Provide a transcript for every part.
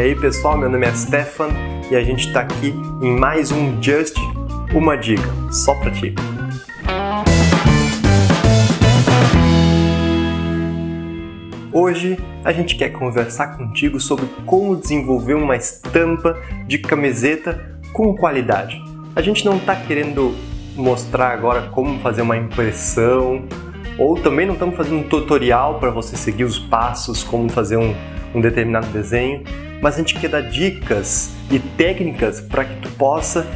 aí pessoal, meu nome é Stefan e a gente está aqui em mais um Just Uma Dica, só para ti. Hoje a gente quer conversar contigo sobre como desenvolver uma estampa de camiseta com qualidade. A gente não está querendo mostrar agora como fazer uma impressão, ou também não estamos fazendo um tutorial para você seguir os passos, como fazer um determinado desenho, mas a gente quer dar dicas e técnicas para que tu possa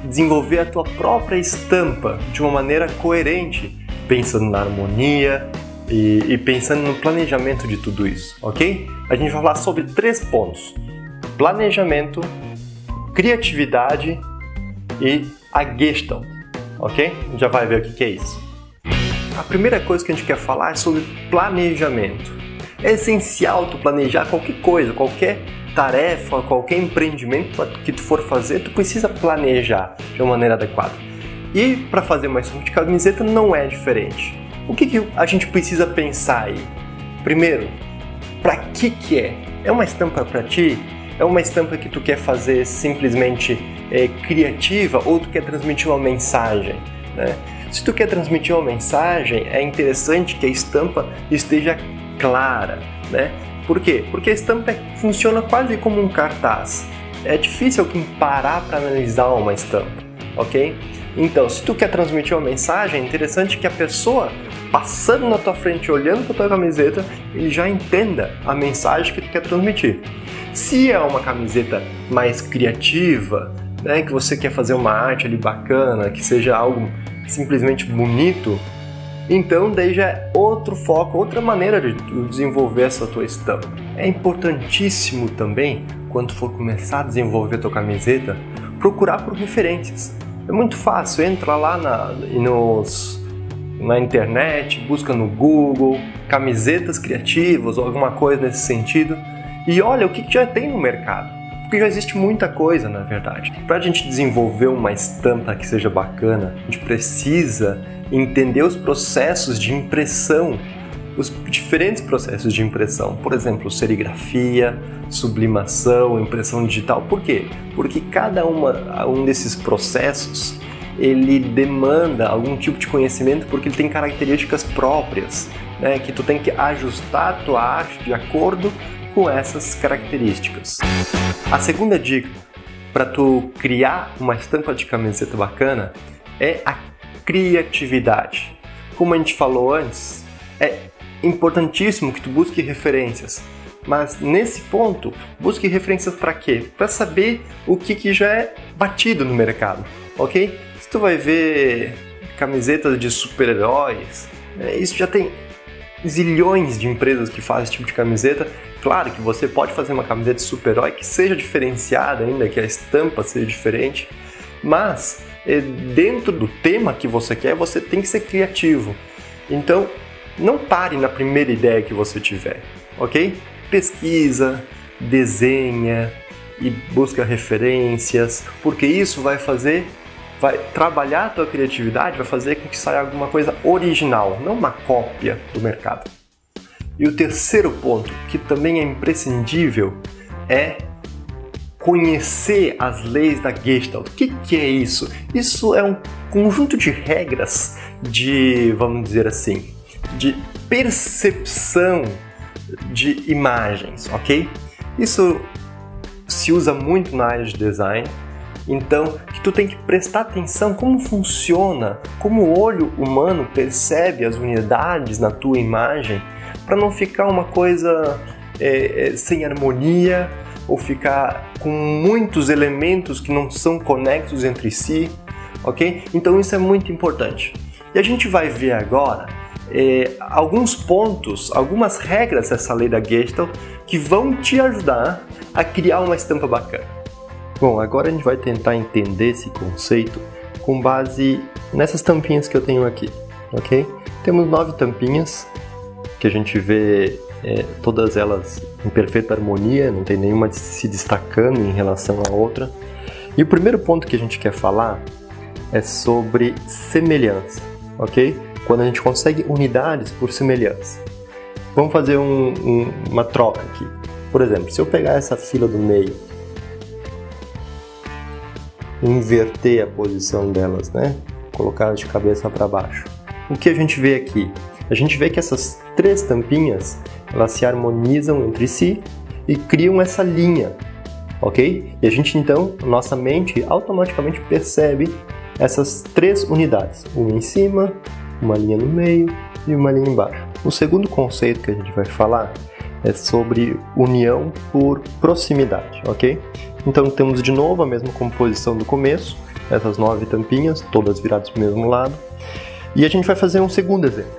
desenvolver a tua própria estampa de uma maneira coerente, pensando na harmonia e pensando no planejamento de tudo isso, ok? A gente vai falar sobre 3 pontos: planejamento, criatividade e a Gestalt, ok? A gente já vai ver o que é isso. A primeira coisa que a gente quer falar é sobre planejamento. É essencial tu planejar qualquer coisa, qualquer tarefa, qualquer empreendimento que tu for fazer, tu precisa planejar de uma maneira adequada. E para fazer uma estampa de camiseta não é diferente. O que a gente precisa pensar aí? Primeiro, para que é? É uma estampa para ti? É uma estampa que tu quer fazer simplesmente criativa ou tu quer transmitir uma mensagem, né? Se tu quer transmitir uma mensagem, é interessante que a estampa esteja clara, né? Por quê? Porque a estampa funciona quase como um cartaz. É difícil alguém parar para analisar uma estampa, ok? Então, se tu quer transmitir uma mensagem, é interessante que a pessoa passando na tua frente, olhando para tua camiseta, ele já entenda a mensagem que tu quer transmitir. Se é uma camiseta mais criativa, né, que você quer fazer uma arte ali bacana, que seja algo simplesmente bonito, então daí já é outro foco, outra maneira de desenvolver essa tua estampa. É importantíssimo também, quando for começar a desenvolver a tua camiseta, procurar por referências. É muito fácil, entra lá na internet, busca no Google, camisetas criativas ou alguma coisa nesse sentido, e olha o que já tem no mercado. Porque já existe muita coisa, na verdade. Para a gente desenvolver uma estampa que seja bacana, a gente precisa entender os processos de impressão, os diferentes processos de impressão. Por exemplo, serigrafia, sublimação, impressão digital. Por quê? Porque cada um desses processos ele demanda algum tipo de conhecimento, porque ele tem características próprias, né, que tu tem que ajustar a tua arte de acordo com essas características. A segunda dica para tu criar uma estampa de camiseta bacana é a criatividade. Como a gente falou antes, é importantíssimo que tu busque referências, mas nesse ponto, busque referências para quê? Para saber o que já é batido no mercado, ok? Se tu vai ver camisetas de super-heróis, isso já tem zilhões de empresas que fazem esse tipo de camiseta. Claro que você pode fazer uma camiseta de super-herói que seja diferenciada ainda, que a estampa seja diferente, mas dentro do tema que você quer, você tem que ser criativo. Então, não pare na primeira ideia que você tiver, ok? Pesquisa, desenha e busca referências, porque isso vai trabalhar a tua criatividade, vai fazer com que saia alguma coisa original, não uma cópia do mercado. E o terceiro ponto, que também é imprescindível, é conhecer as leis da Gestalt. O que é isso? Isso é um conjunto de regras vamos dizer assim, de percepção de imagens, ok? Isso se usa muito na área de design. Então, que tu tem que prestar atenção como funciona, como o olho humano percebe as unidades na tua imagem, para não ficar uma coisa sem harmonia ou ficar com muitos elementos que não são conexos entre si, ok? Então isso é muito importante. E a gente vai ver agora alguns pontos, algumas regras dessa lei da Gestalt que vão te ajudar a criar uma estampa bacana. Bom, agora a gente vai tentar entender esse conceito com base nessas tampinhas que eu tenho aqui, ok? Temos 9 tampinhas que a gente vê todas elas em perfeita harmonia, não tem nenhuma se destacando em relação à outra. E o primeiro ponto que a gente quer falar é sobre semelhança, ok? Quando a gente consegue unidades por semelhança. Vamos fazer uma troca aqui. Por exemplo, se eu pegar essa fila do meio, inverter a posição delas, né? Colocar elas de cabeça para baixo. O que a gente vê aqui? A gente vê que essas três tampinhas, elas se harmonizam entre si e criam essa linha, ok? E a gente então, nossa mente automaticamente percebe essas três unidades, uma em cima, uma linha no meio e uma linha embaixo. O segundo conceito que a gente vai falar é sobre união por proximidade, ok? Então temos de novo a mesma composição do começo, essas 9 tampinhas, todas viradas para o mesmo lado. E a gente vai fazer um segundo exemplo,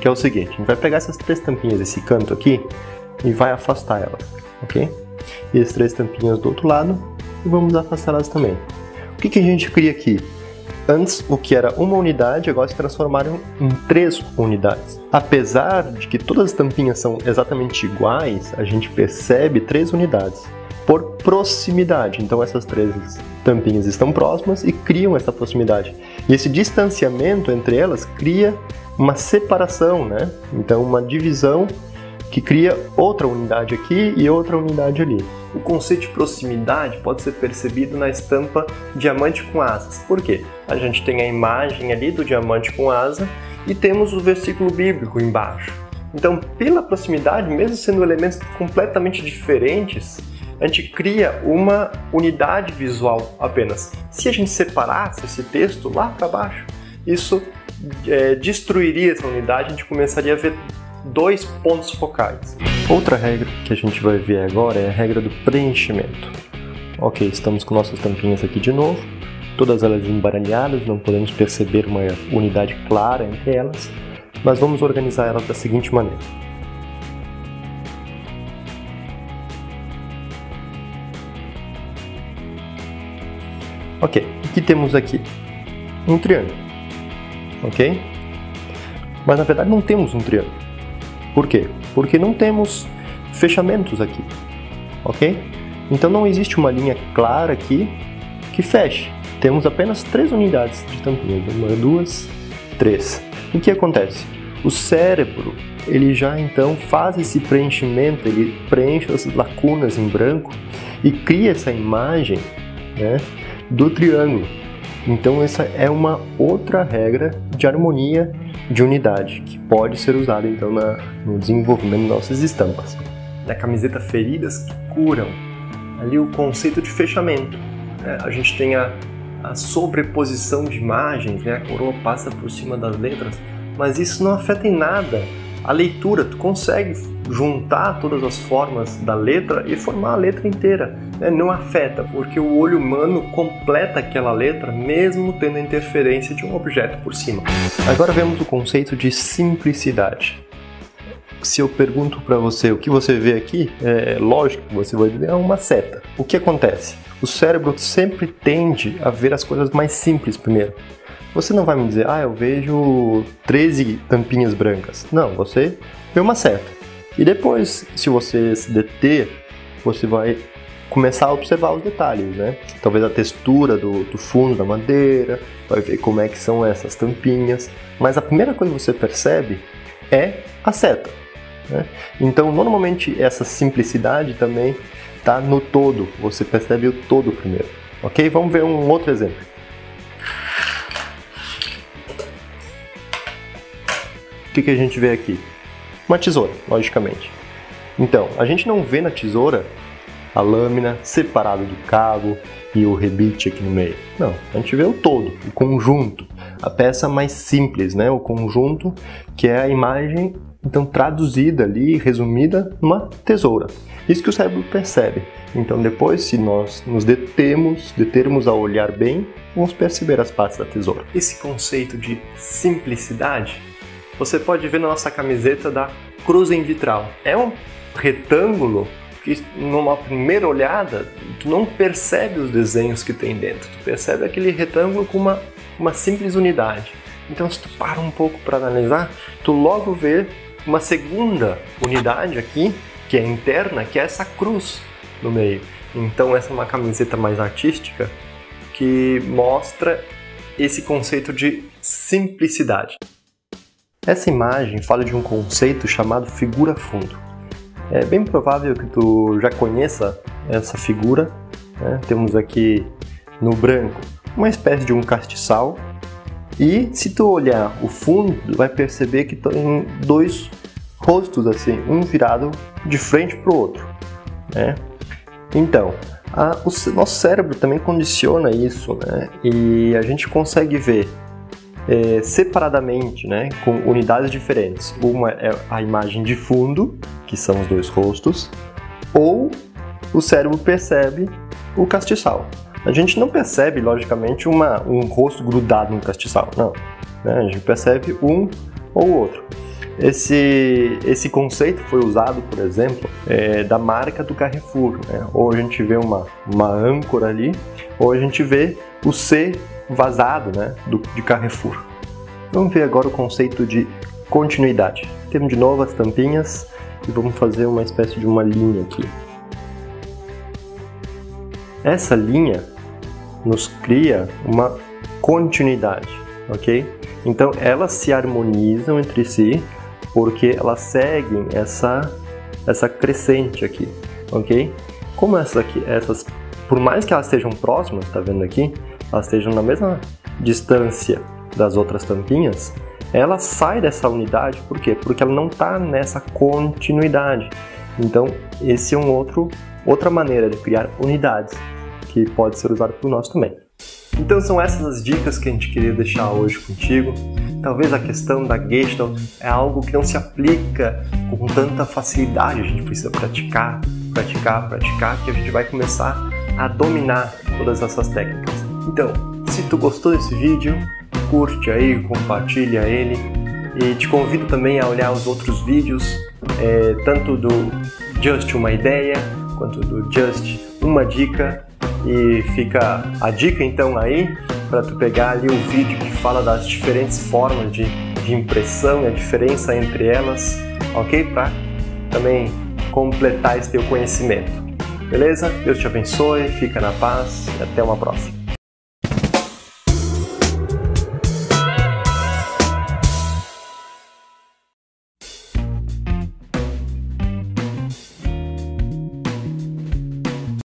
que é o seguinte: a gente vai pegar essas 3 tampinhas desse canto aqui e vai afastar elas, ok? E as 3 tampinhas do outro lado e vamos afastar elas também. O que a gente cria aqui? Antes, o que era uma unidade, agora se transformaram em 3 unidades. Apesar de que todas as tampinhas são exatamente iguais, a gente percebe 3 unidades por proximidade. Então essas 3 tampinhas estão próximas e criam essa proximidade. E esse distanciamento entre elas cria uma separação, né? Então uma divisão que cria outra unidade aqui e outra unidade ali. O conceito de proximidade pode ser percebido na estampa diamante com asas. Por quê? A gente tem a imagem ali do diamante com asa e temos o versículo bíblico embaixo. Então, pela proximidade, mesmo sendo elementos completamente diferentes, a gente cria uma unidade visual apenas. Se a gente separasse esse texto lá para baixo, isso destruiria essa unidade, a gente começaria a ver 2 pontos focais. Outra regra que a gente vai ver agora é a regra do preenchimento. Ok, estamos com nossas tampinhas aqui de novo, todas elas embaralhadas, não podemos perceber uma unidade clara entre elas, mas vamos organizar elas da seguinte maneira. Ok, o que temos aqui? Um triângulo, ok? Mas na verdade não temos um triângulo. Por quê? Porque não temos fechamentos aqui, ok? Então não existe uma linha clara aqui que feche. Temos apenas 3 unidades de tampinha, 1, 2, 3. O que acontece? O cérebro, ele já então faz esse preenchimento, ele preenche as lacunas em branco e cria essa imagem, né, do triângulo. Então essa é uma outra regra de harmonia de unidade que pode ser usada então no desenvolvimento de nossas estampas. Na camiseta Feridas que Curam, ali o conceito de fechamento. A gente tem a sobreposição de imagens, né? A coroa passa por cima das letras, mas isso não afeta em nada a leitura. Tu consegue juntar todas as formas da letra e formar a letra inteira, né? Não afeta, porque o olho humano completa aquela letra mesmo tendo a interferência de um objeto por cima. Agora vemos o conceito de simplicidade. Se eu pergunto para você o que você vê aqui, é lógico que você vai dizer uma seta. O que acontece? O cérebro sempre tende a ver as coisas mais simples primeiro. Você não vai me dizer, eu vejo 13 tampinhas brancas. Não, você vê uma seta. E depois, se você se deter, você vai começar a observar os detalhes, né? Talvez a textura do fundo da madeira, vai ver como é que são essas tampinhas. Mas a primeira coisa que você percebe é a seta, né? Então, normalmente, essa simplicidade também está no todo. Você percebe o todo primeiro. Ok? Vamos ver um outro exemplo. O que a gente vê aqui? Uma tesoura, logicamente. Então, a gente não vê na tesoura a lâmina separada do cabo e o rebite aqui no meio. Não, a gente vê o todo, o conjunto, a peça mais simples, né? O conjunto que é a imagem, então, traduzida ali, resumida numa tesoura. Isso que o cérebro percebe. Então, depois, se nós nos determos a olhar bem, vamos perceber as partes da tesoura. Esse conceito de simplicidade você pode ver na nossa camiseta da Cruz em Vitral. É um retângulo que, numa primeira olhada, tu não percebe os desenhos que tem dentro. Tu percebe aquele retângulo com uma simples unidade. Então, se tu para um pouco para analisar, tu logo vê uma segunda unidade aqui, que é interna, que é essa cruz no meio. Então, essa é uma camiseta mais artística que mostra esse conceito de simplicidade. Essa imagem fala de um conceito chamado figura-fundo. É bem provável que tu já conheça essa figura, né? Temos aqui no branco uma espécie de um castiçal, e se tu olhar o fundo, tu vai perceber que tem dois rostos assim, um virado de frente para o outro, né? Então, o nosso cérebro também condiciona isso, né? E a gente consegue ver separadamente, né? Com unidades diferentes. Uma é a imagem de fundo, que são os dois rostos, ou o cérebro percebe o castiçal. A gente não percebe, logicamente, um rosto grudado no castiçal, não, né? A gente percebe um ou outro. Esse conceito foi usado, por exemplo, da marca do Carrefour, né? Ou a gente vê uma âncora ali, ou a gente vê o C vazado, né, de Carrefour. Vamos ver agora o conceito de continuidade. Temos de novo as tampinhas e vamos fazer uma espécie de uma linha aqui. Essa linha nos cria uma continuidade, ok? Então elas se harmonizam entre si porque elas seguem essa crescente aqui, ok? Como essas, por mais que elas sejam próximas, tá vendo aqui? Elas estejam na mesma distância das outras tampinhas, ela sai dessa unidade, por quê? Porque ela não está nessa continuidade. Então esse é outra maneira de criar unidades, que pode ser usado por nós também. Então são essas as dicas que a gente queria deixar hoje contigo. Talvez a questão da Gestalt é algo que não se aplica com tanta facilidade, a gente precisa praticar, que a gente vai começar a dominar todas essas técnicas. Então, se tu gostou desse vídeo, curte aí, compartilha ele, e te convido também a olhar os outros vídeos, tanto do Just Uma Ideia, quanto do Just Uma Dica. E fica a dica então aí para tu pegar ali o vídeo que fala das diferentes formas de impressão e a diferença entre elas, ok? Para também completar esse teu conhecimento. Beleza? Deus te abençoe, fica na paz e até uma próxima.